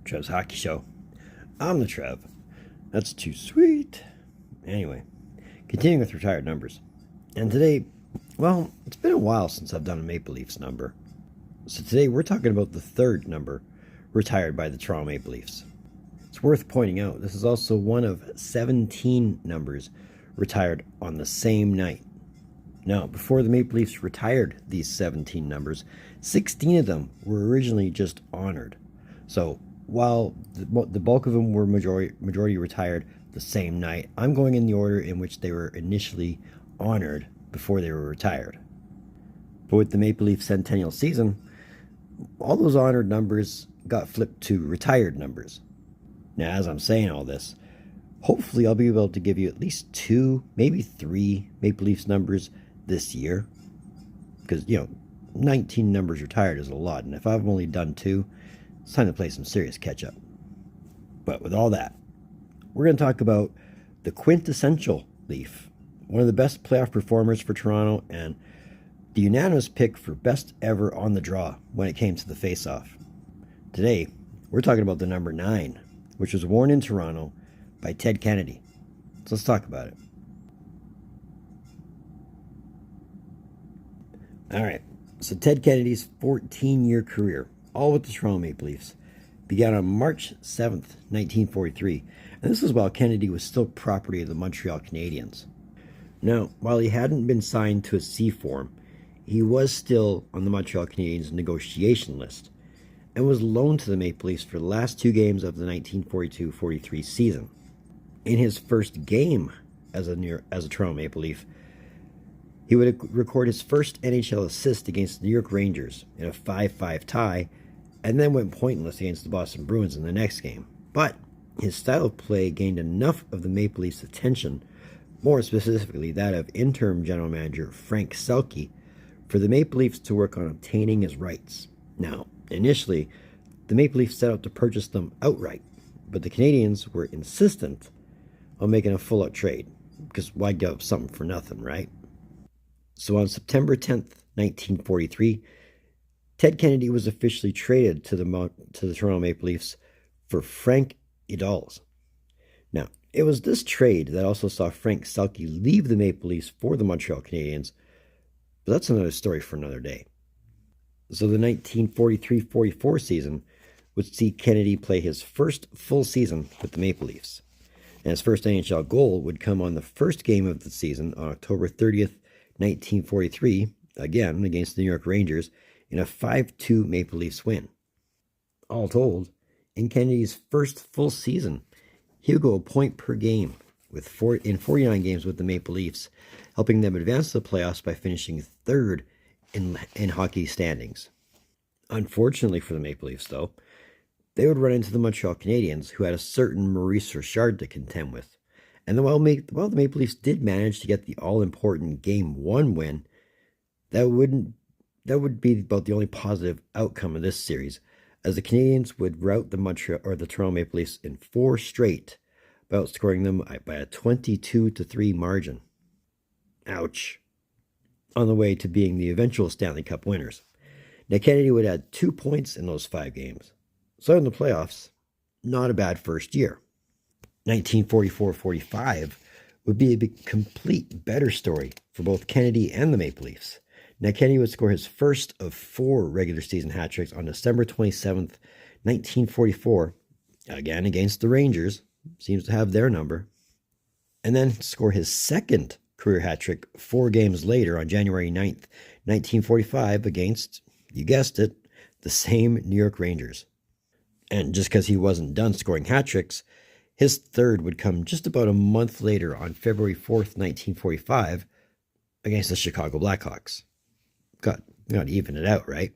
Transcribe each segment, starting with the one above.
Trev's Hockey Show. I'm the Trev. That's too sweet. Anyway, continuing with retired numbers. And today, well, it's been a while since I've done a Maple Leafs number. So today we're talking about the third number retired by the Toronto Maple Leafs. It's worth pointing out this is also one of 17 numbers retired on the same night. Now, before the Maple Leafs retired these 17 numbers, 16 of them were originally just honored. So while the bulk of them were majority retired the same night, I'm going in the order in which they were initially honored before they were retired. But with the Maple Leaf centennial season, all those honored numbers got flipped to retired numbers. Now, as I'm saying all this, hopefully I'll be able to give you at least 2, maybe 3 Maple Leafs numbers this year. Because, 19 numbers retired is a lot, and if I've only done 2, it's time to play some serious catch-up. But with all that, we're going to talk about the Quintessential Leaf, one of the best playoff performers for Toronto, and the unanimous pick for best ever on the draw when it came to the face-off. Today, we're talking about the number 9, which was worn in Toronto by Ted Kennedy. So let's talk about it. All right, so Ted Kennedy's 14-year career, all with the Toronto Maple Leafs, began on March 7th, 1943, and this was while Kennedy was still property of the Montreal Canadiens. Now, while he hadn't been signed to a C form, he was still on the Montreal Canadiens negotiation list and was loaned to the Maple Leafs for the last 2 games of the 1942-43 season. In his first game as a Toronto Maple Leaf, he would record his first NHL assist against the New York Rangers in a 5-5 tie, and then went pointless against the Boston Bruins in the next game. But his style of play gained enough of the Maple Leafs' attention, more specifically that of interim general manager Frank Selke, for the Maple Leafs to work on obtaining his rights. Now, initially, the Maple Leafs set out to purchase them outright, but the Canadiens were insistent on making a full-out trade, because why give up something for nothing, right? So on September 10th, 1943, Ted Kennedy was officially traded to the Toronto Maple Leafs for Frank Idalz. Now, it was this trade that also saw Frank Selke leave the Maple Leafs for the Montreal Canadiens, but that's another story for another day. So the 1943-44 season would see Kennedy play his first full season with the Maple Leafs. And his first NHL goal would come on the first game of the season on October 30th, 1943, again against the New York Rangers, in a 5-2 Maple Leafs win. All told, in Kennedy's first full season, he would go a point per game in 49 games with the Maple Leafs, helping them advance to the playoffs by finishing third in hockey standings. Unfortunately for the Maple Leafs, though, they would run into the Montreal Canadiens, who had a certain Maurice Richard to contend with. And while the Maple Leafs did manage to get the all-important Game 1 win, that would be about the only positive outcome of this series, as the Canadiens would rout the Toronto Maple Leafs in 4 straight, by outscoring them by a 22-3 margin. Ouch. On the way to being the eventual Stanley Cup winners. Now, Kennedy would add 2 points in those 5 games. So in the playoffs, not a bad first year. 1944-45 would be a complete better story for both Kennedy and the Maple Leafs. Now, Kennedy would score his first of 4 regular season hat tricks on December 27th, 1944, again against the Rangers, seems to have their number, and then score his second career hat trick 4 games later on January 9th, 1945 against, you guessed it, the same New York Rangers. And just because he wasn't done scoring hat tricks, his third would come just about a month later on February 4th, 1945 against the Chicago Blackhawks. Got to even it out, right?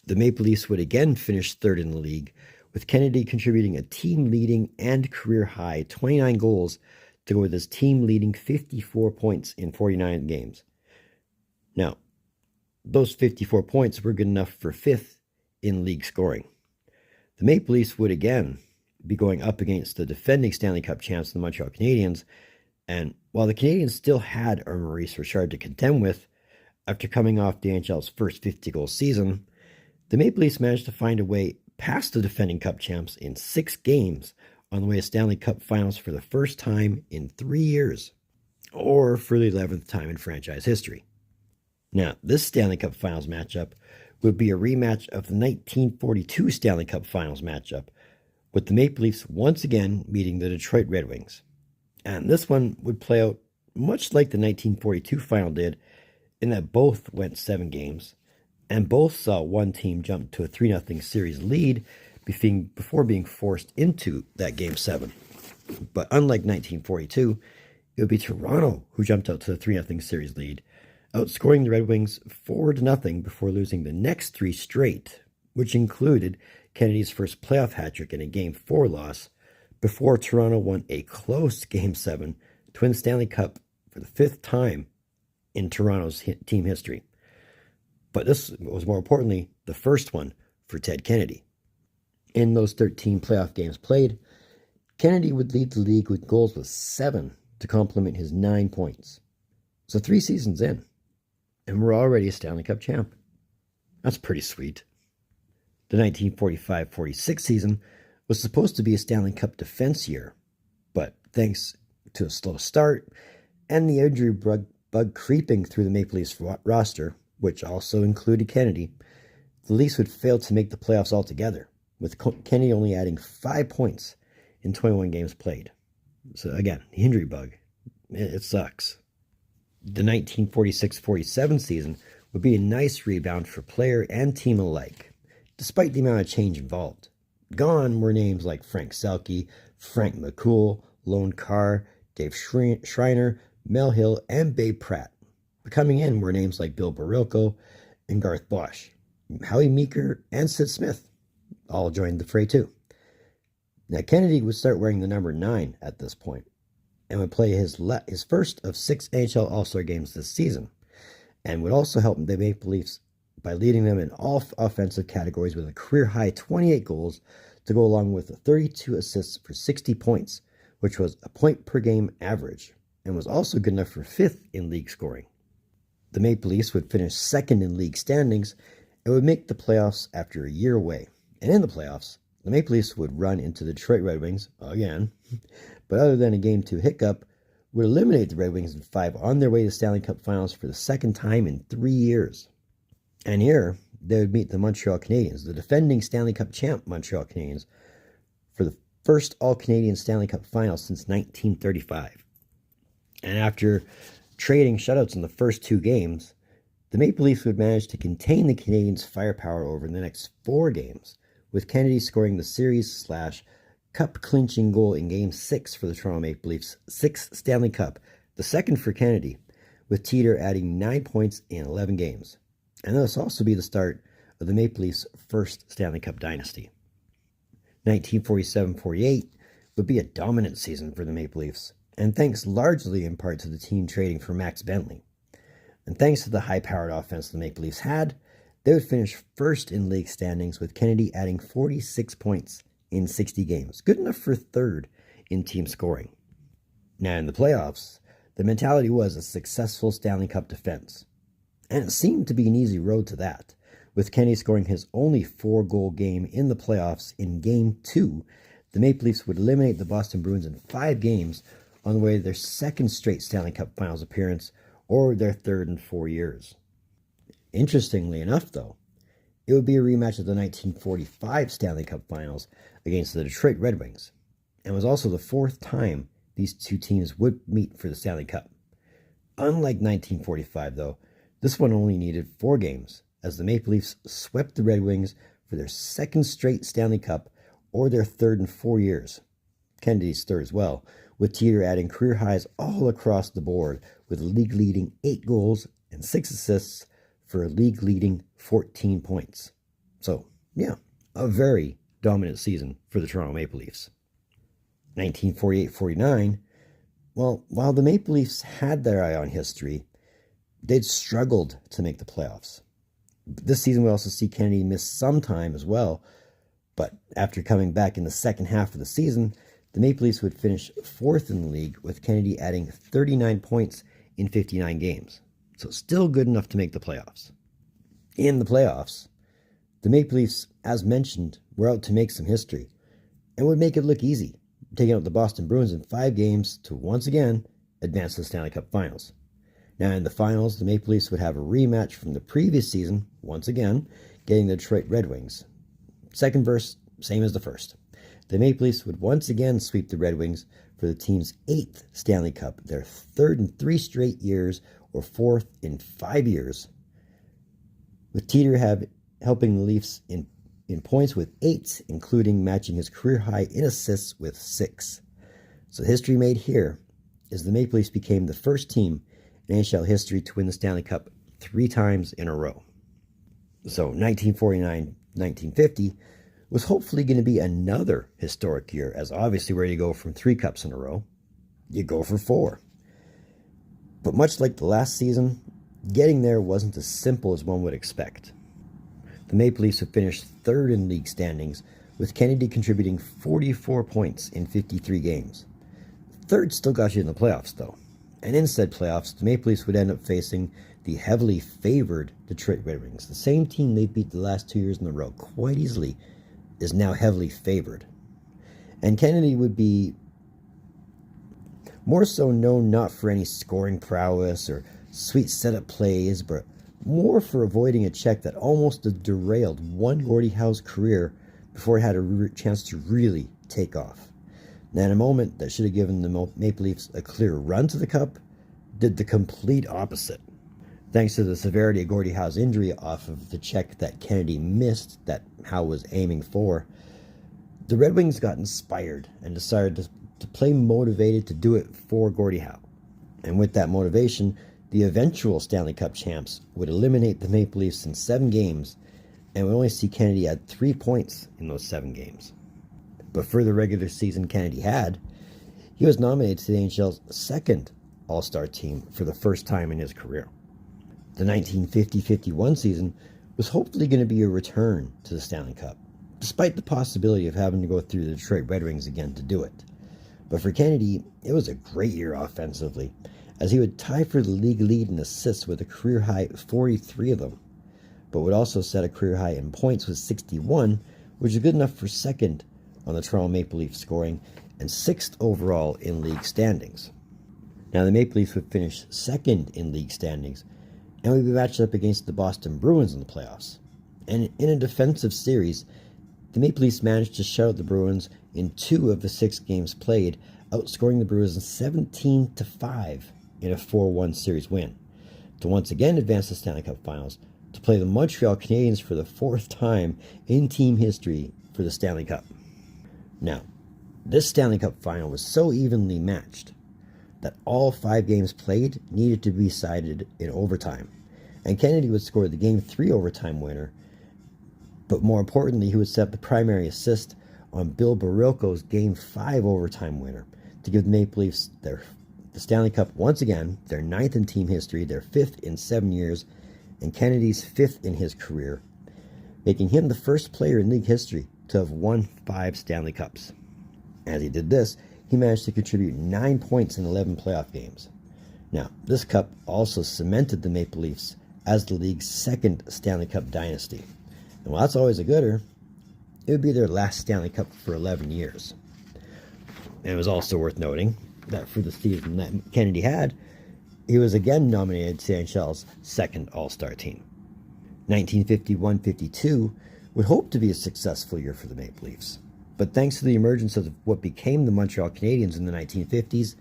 The Maple Leafs would again finish third in the league, with Kennedy contributing a team-leading and career-high 29 goals to go with his team-leading 54 points in 49 games. Now, those 54 points were good enough for 5th in league scoring. The Maple Leafs would again be going up against the defending Stanley Cup champs, the Montreal Canadiens, and while the Canadiens still had a Maurice Richard to contend with, after coming off the NHL's first 50-goal season, the Maple Leafs managed to find a way passed the defending Cup champs in 6 games on the way to Stanley Cup finals for the first time in 3 years, or for the 11th time in franchise history. Now, this Stanley Cup finals matchup would be a rematch of the 1942 Stanley Cup finals matchup, with the Maple Leafs once again meeting the Detroit Red Wings. And this one would play out much like the 1942 final did, in that both went 7 games, and both saw one team jump to a 3-0 series lead before being forced into that Game 7. But unlike 1942, it would be Toronto who jumped out to the 3-0 series lead, outscoring the Red Wings 4-0 before losing the next 3 straight, which included Kennedy's first playoff hat-trick in a Game 4 loss, before Toronto won a close Game 7 to win the Stanley Cup for the 5th time in Toronto's team history. But this was, more importantly, the first one for Ted Kennedy. In those 13 playoff games played, Kennedy would lead the league with goals with 7 to complement his 9 points. So 3 seasons in, and we're already a Stanley Cup champ. That's pretty sweet. The 1945-46 season was supposed to be a Stanley Cup defense year, but thanks to a slow start and the injury bug creeping through the Maple Leafs roster, which also included Kennedy, the Leafs would fail to make the playoffs altogether, with Kennedy only adding 5 points in 21 games played. So again, the injury bug, it sucks. The 1946-47 season would be a nice rebound for player and team alike, despite the amount of change involved. Gone were names like Frank Selke, Frank McCool, Lone Carr, Dave Schreiner, Mel Hill, and Babe Pratt. But coming in were names like Bill Barilko and Garth Bosch. Howie Meeker and Sid Smith all joined the fray too. Now Kennedy would start wearing the number 9 at this point, and would play his first of 6 NHL All-Star games this season, and would also help the Maple Leafs by leading them in all offensive categories with a career-high 28 goals to go along with 32 assists for 60 points, which was a point-per-game average, and was also good enough for 5th in league scoring. The Maple Leafs would finish 2nd in league standings and would make the playoffs after a year away. And in the playoffs, the Maple Leafs would run into the Detroit Red Wings again, but other than a Game 2 hiccup, would eliminate the Red Wings in 5 on their way to Stanley Cup Finals for the 2nd time in 3 years. And here, they would meet the Montreal Canadiens, the defending Stanley Cup champ Montreal Canadiens, for the first All-Canadian Stanley Cup Final since 1935. And after trading shutouts in the first 2 games, the Maple Leafs would manage to contain the Canadiens' firepower over the next 4 games, with Kennedy scoring the series/cup clinching goal in Game 6 for the Toronto Maple Leafs' 6th Stanley Cup, the 2nd for Kennedy, with Teeder adding 9 points in 11 games. And this will also be the start of the Maple Leafs' first Stanley Cup dynasty. 1947-48 would be a dominant season for the Maple Leafs, and thanks largely in part to the team trading for Max Bentley. And thanks to the high-powered offense the Maple Leafs had, they would finish 1st in league standings, with Kennedy adding 46 points in 60 games, good enough for 3rd in team scoring. Now in the playoffs, the mentality was a successful Stanley Cup defense, and it seemed to be an easy road to that, with Kennedy scoring his only 4-goal game in the playoffs in Game 2. The Maple Leafs would eliminate the Boston Bruins in 5 games on the way to their 2nd straight Stanley Cup Finals appearance, or their 3rd in 4 years. Interestingly enough, though, it would be a rematch of the 1945 Stanley Cup Finals against the Detroit Red Wings, and was also the 4th time these 2 teams would meet for the Stanley Cup. Unlike 1945, though, this one only needed 4 games, as the Maple Leafs swept the Red Wings for their 2nd straight Stanley Cup, or their 3rd in 4 years. Kennedy's 3rd as well, with Teeder adding career highs all across the board, with league-leading 8 goals and 6 assists for a league-leading 14 points. So, yeah, a very dominant season for the Toronto Maple Leafs. 1948-49, well, while the Maple Leafs had their eye on history, they'd struggled to make the playoffs. This season we also see Kennedy miss some time as well, but after coming back in the second half of the season, the Maple Leafs would finish 4th in the league, with Kennedy adding 39 points in 59 games. So still good enough to make the playoffs. In the playoffs, The Maple Leafs, as mentioned, were out to make some history and would make it look easy, taking out the Boston Bruins in 5 games to once again advance to the Stanley Cup Finals. Now in the finals, the Maple Leafs would have a rematch from the previous season, once again, getting the Detroit Red Wings. Second verse, same as the first. The Maple Leafs would once again sweep the Red Wings for the team's 8th Stanley Cup, their 3rd in 3 straight years, or 4th in 5 years, with Teeder helping the Leafs in points with 8, including matching his career high in assists with 6. So history made here is the Maple Leafs became the first team in NHL history to win the Stanley Cup 3 times in a row. So 1949-1950 was hopefully going to be another historic year, as obviously where you go from 3 cups in a row, you go for 4. But much like the last season, getting there wasn't as simple as one would expect. The Maple Leafs have finished 3rd in league standings, with Kennedy contributing 44 points in 53 games. 3rd still got you in the playoffs, though. And in said playoffs, the Maple Leafs would end up facing the heavily favored Detroit Red Wings. The same team they beat the last 2 years in a row quite easily is now heavily favored. And Kennedy would be more so known not for any scoring prowess or sweet setup plays, but more for avoiding a check that almost derailed one Gordie Howe's career before it had a chance to really take off. Now, in a moment that should have given the Maple Leafs a clear run to the Cup, did the complete opposite. Thanks to the severity of Gordie Howe's injury off of the check that Kennedy missed, that Howe was aiming for, the Red Wings got inspired and decided to play motivated to do it for Gordie Howe. And with that motivation, the eventual Stanley Cup champs would eliminate the Maple Leafs in 7 games and would only see Kennedy add 3 points in those 7 games. But for the regular season Kennedy had, he was nominated to the NHL's 2nd All-Star team for the first time in his career. The 1950-51 season was hopefully going to be a return to the Stanley Cup, despite the possibility of having to go through the Detroit Red Wings again to do it. But for Kennedy, it was a great year offensively, as he would tie for the league lead in assists with a career-high 43 of them, but would also set a career-high in points with 61, which is good enough for 2nd on the Toronto Maple Leafs scoring and 6th overall in league standings. Now the Maple Leafs would finish 2nd in league standings and would be matched up against the Boston Bruins in the playoffs. And in a defensive series, the Maple Leafs managed to shut out the Bruins in 2 of the 6 games played, outscoring the Bruins 17-5 in a 4-1 series win, to once again advance to the Stanley Cup Finals, to play the Montreal Canadiens for the 4th time in team history for the Stanley Cup. Now, this Stanley Cup Final was so evenly matched that all 5 games played needed to be decided in overtime, and Kennedy would score the Game 3 overtime winner, but more importantly, he would set up the primary assist on Bill Barilko's Game 5 overtime winner to give the Maple Leafs the Stanley Cup once again, their 9th in team history, their 5th in 7 years, and Kennedy's 5th in his career, making him the first player in league history to have won 5 Stanley Cups. As he did this, he managed to contribute 9 points in 11 playoff games. Now, this cup also cemented the Maple Leafs as the league's 2nd Stanley Cup dynasty. And while that's always a gooder, it would be their last Stanley Cup for 11 years. And it was also worth noting that for the season that Kennedy had, he was again nominated to the NHL's 2nd All-Star team. 1951-52 would hope to be a successful year for the Maple Leafs. But thanks to the emergence of what became the Montreal Canadiens in the 1950s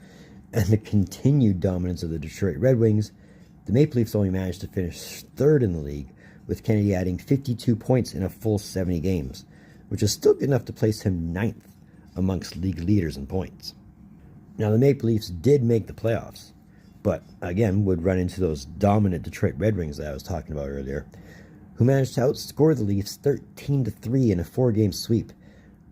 and the continued dominance of the Detroit Red Wings, the Maple Leafs only managed to finish 3rd in the league, with Kennedy adding 52 points in a full 70 games, which is still good enough to place him 9th amongst league leaders in points. Now, the Maple Leafs did make the playoffs, but again would run into those dominant Detroit Red Wings that I was talking about earlier, who managed to outscore the Leafs 13-3 in a 4-game sweep,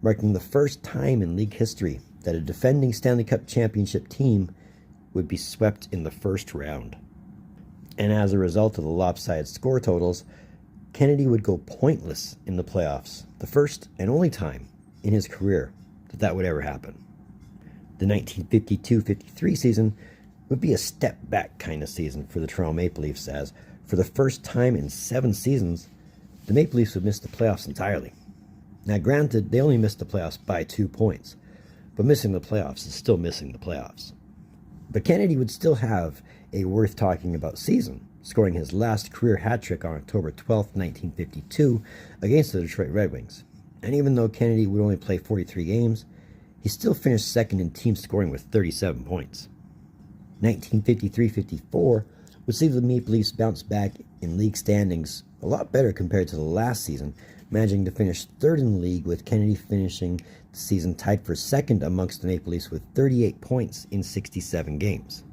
marking the first time in league history that a defending Stanley Cup championship team would be swept in the first round. And as a result of the lopsided score totals, Kennedy would go pointless in the playoffs, the first and only time in his career that would ever happen. The 1952-53 season would be a step-back kind of season for the Toronto Maple Leafs, as for the first time in 7 seasons, the Maple Leafs would miss the playoffs entirely. Now, granted, they only missed the playoffs by 2 points, but missing the playoffs is still missing the playoffs. But Kennedy would still have a worth talking about season, scoring his last career hat trick on October 12, 1952, against the Detroit Red Wings. And even though Kennedy would only play 43 games, he still finished second in team scoring with 37 points. 1953-54 would see the Maple Leafs bounce back in league standings a lot better compared to the last season, managing to finish third in the league, with Kennedy finishing the season tied for second amongst the Maple Leafs with 38 points in 67 games.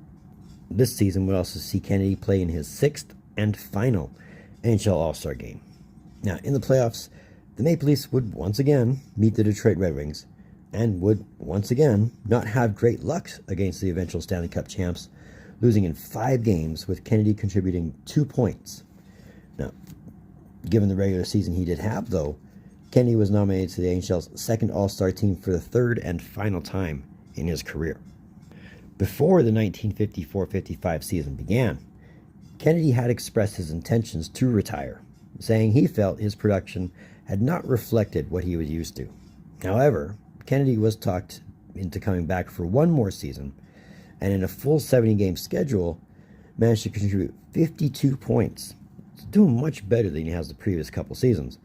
This season would also see Kennedy play in his sixth and final NHL All-Star game. Now, in the playoffs, the Maple Leafs would once again meet the Detroit Red Wings and would once again not have great luck against the eventual Stanley Cup champs, losing in 5 games, with Kennedy contributing 2 points. Now, given the regular season he did have, though, Kennedy was nominated to the NHL's second All-Star team for the third and final time in his career. Before the 1954-55 season began, Kennedy had expressed his intentions to retire, saying he felt his production had not reflected what he was used to. However, Kennedy was talked into coming back for one more season, and in a full 70-game schedule, managed to contribute 52 points, doing much better than he has the previous couple seasons,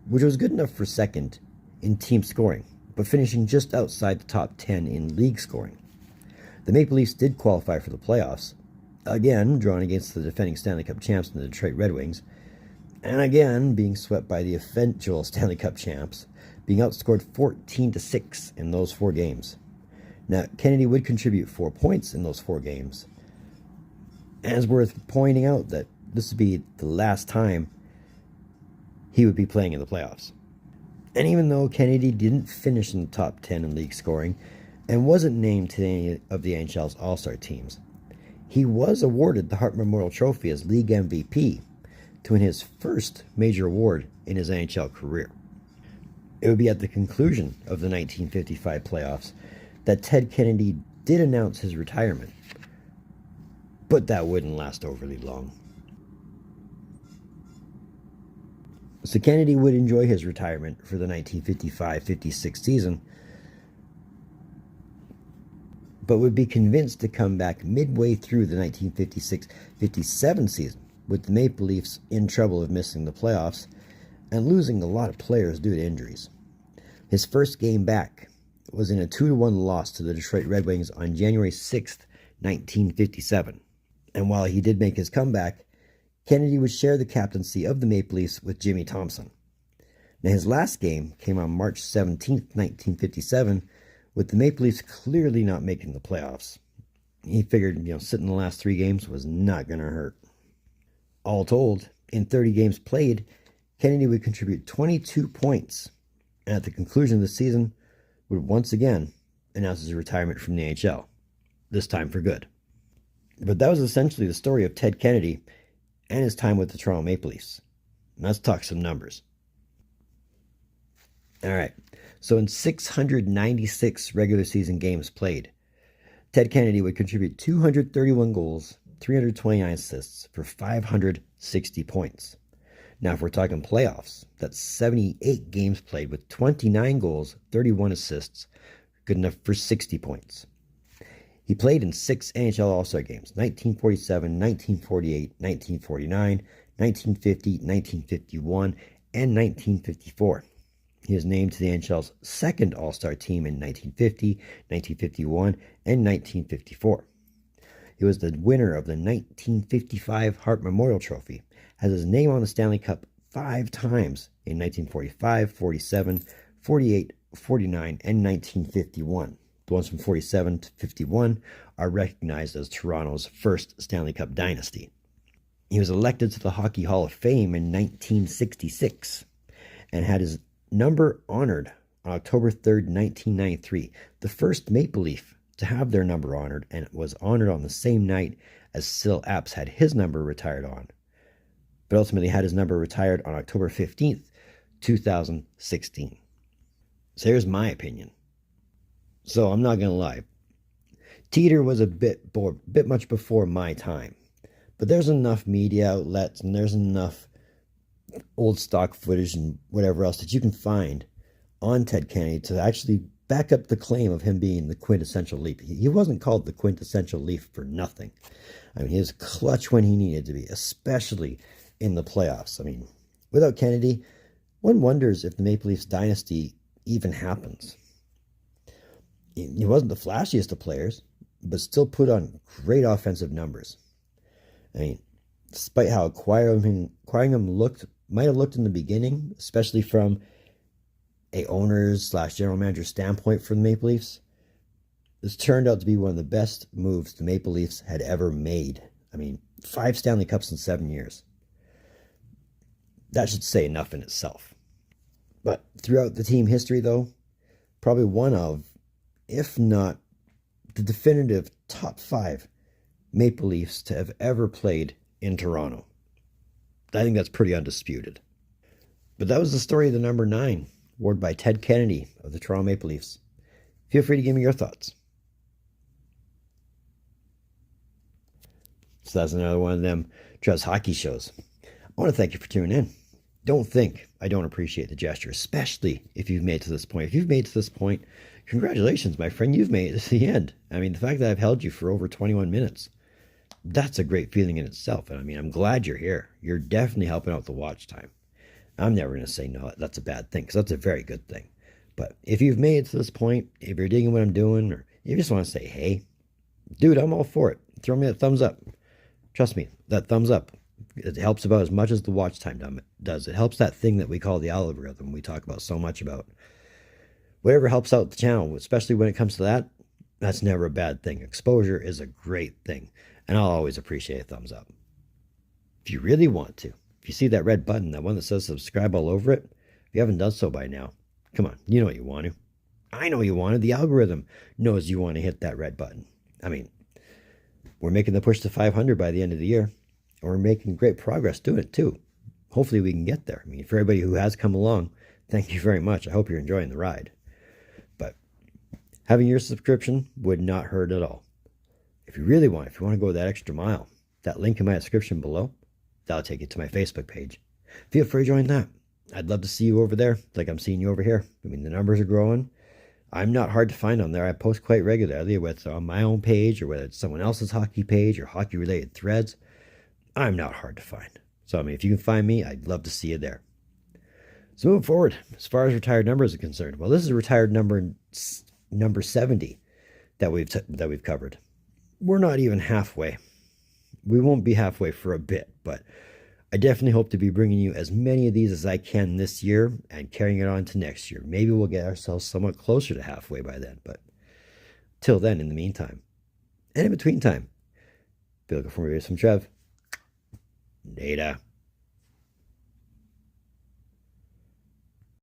which was good enough for second in team scoring, but finishing just outside the top 10 in league scoring. The Maple Leafs did qualify for the playoffs, again drawing against the defending Stanley Cup champs and the Detroit Red Wings, and again being swept by the eventual Stanley Cup champs, being outscored 14-6 in those 4 games. Now, Kennedy would contribute 4 points in those 4 games, and it's worth pointing out that this would be the last time he would be playing in the playoffs. And even though Kennedy didn't finish in the top 10 in league scoring and wasn't named to any of the NHL's All-Star teams, he was awarded the Hart Memorial Trophy as League MVP to win his first major award in his NHL career. It would be at the conclusion of the 1955 playoffs that Ted Kennedy did announce his retirement, but that wouldn't last overly long. So Kennedy would enjoy his retirement for the 1955-56 season, but would be convinced to come back midway through the 1956-57 season, with the Maple Leafs in trouble of missing the playoffs and losing a lot of players due to injuries. His first game back was in a 2-1 loss to the Detroit Red Wings on January 6, 1957. And while he did make his comeback, Kennedy would share the captaincy of the Maple Leafs with Jimmy Thompson. Now, his last game came on March 17, 1957, with the Maple Leafs clearly not making the playoffs. He figured, sitting the last 3 games was not going to hurt. All told, in 30 games played, Kennedy would contribute 22 points, and at the conclusion of the season, would once again announce his retirement from the NHL, this time for good. But that was essentially the story of Ted Kennedy and his time with the Toronto Maple Leafs. Let's talk some numbers. All right, so in 696 regular season games played, Ted Kennedy would contribute 231 goals, 329 assists for 560 points. Now, if we're talking playoffs, that's 78 games played with 29 goals, 31 assists, good enough for 60 points. He played in 6 NHL All-Star games, 1947, 1948, 1949, 1950, 1951, and 1954. He was named to the NHL's second All-Star team in 1950, 1951, and 1954. He was the winner of the 1955 Hart Memorial Trophy, has his name on the Stanley Cup 5 times in 1945, 47, 48, 49, and 1951. The ones from 47 to 51 are recognized as Toronto's first Stanley Cup dynasty. He was elected to the Hockey Hall of Fame in 1966 and had his number honored on October 3rd, 1993, the first Maple Leaf to have their number honored, and it was honored on the same night as Syl Apps had his number retired on, but ultimately had his number retired on October 15th, 2016. So here's my opinion. So I'm not going to lie. Teeder was a bit much before my time. But there's enough media outlets and there's enough old stock footage and whatever else that you can find on Ted Kennedy to actually back up the claim of him being the quintessential Leaf. He wasn't called the quintessential Leaf for nothing. I mean, he was clutch when he needed to be, especially in the playoffs. I mean, without Kennedy, one wonders if the Maple Leafs dynasty even happens. He wasn't the flashiest of players, but still put on great offensive numbers. I mean, despite how acquiring him might have looked in the beginning, especially from a owner's / general manager standpoint for the Maple Leafs, this turned out to be one of the best moves the Maple Leafs had ever made. I mean, 5 Stanley Cups in 7 years. That should say enough in itself. But throughout the team history, though, probably one of, if not the definitive top 5 Maple Leafs to have ever played in Toronto. I think that's pretty undisputed. But that was the story of the number 9, worn by Ted Kennedy of the Toronto Maple Leafs. Feel free to give me your thoughts. So that's another one of them Trev's hockey shows. I want to thank you for tuning in. Don't think I don't appreciate the gesture, especially if you've made it to this point. If you've made it to this point, congratulations, my friend. You've made it to the end. I mean, the fact that I've held you for over 21 minutes, that's a great feeling in itself. And I mean, I'm glad you're here. You're definitely helping out the watch time. I'm never going to say no, that's a bad thing, because that's a very good thing. But if you've made it to this point, if you're digging what I'm doing, or you just want to say, hey, dude, I'm all for it. Throw me that thumbs up. Trust me, that thumbs up, it helps about as much as the watch time does. It helps that thing that we call the algorithm we talk about so much about. Whatever helps out the channel, especially when it comes to that, that's never a bad thing. Exposure is a great thing, and I'll always appreciate a thumbs up. If you really want to, if you see that red button, that one that says subscribe all over it, if you haven't done so by now, come on, you know you want to. I know you want to. The algorithm knows you want to hit that red button. I mean, we're making the push to 500 by the end of the year, and we're making great progress doing it too. Hopefully we can get there. I mean, for everybody who has come along, thank you very much. I hope you're enjoying the ride. But having your subscription would not hurt at all. If you really want, if you want to go that extra mile, that link in my description below, that'll take you to my Facebook page. Feel free to join that. I'd love to see you over there, like I'm seeing you over here. I mean, the numbers are growing. I'm not hard to find on there. I post quite regularly, whether it's on my own page or whether it's someone else's hockey page or hockey-related threads. I'm not hard to find. So, I mean, if you can find me, I'd love to see you there. So moving forward, as far as retired numbers are concerned, well, this is a retired number 70 that we've covered. We're not even halfway. We won't be halfway for a bit, but I definitely hope to be bringing you as many of these as I can this year and carrying it on to next year. Maybe we'll get ourselves somewhat closer to halfway by then, but till then, in the meantime, and in between time, be looking for me some Trev. Data.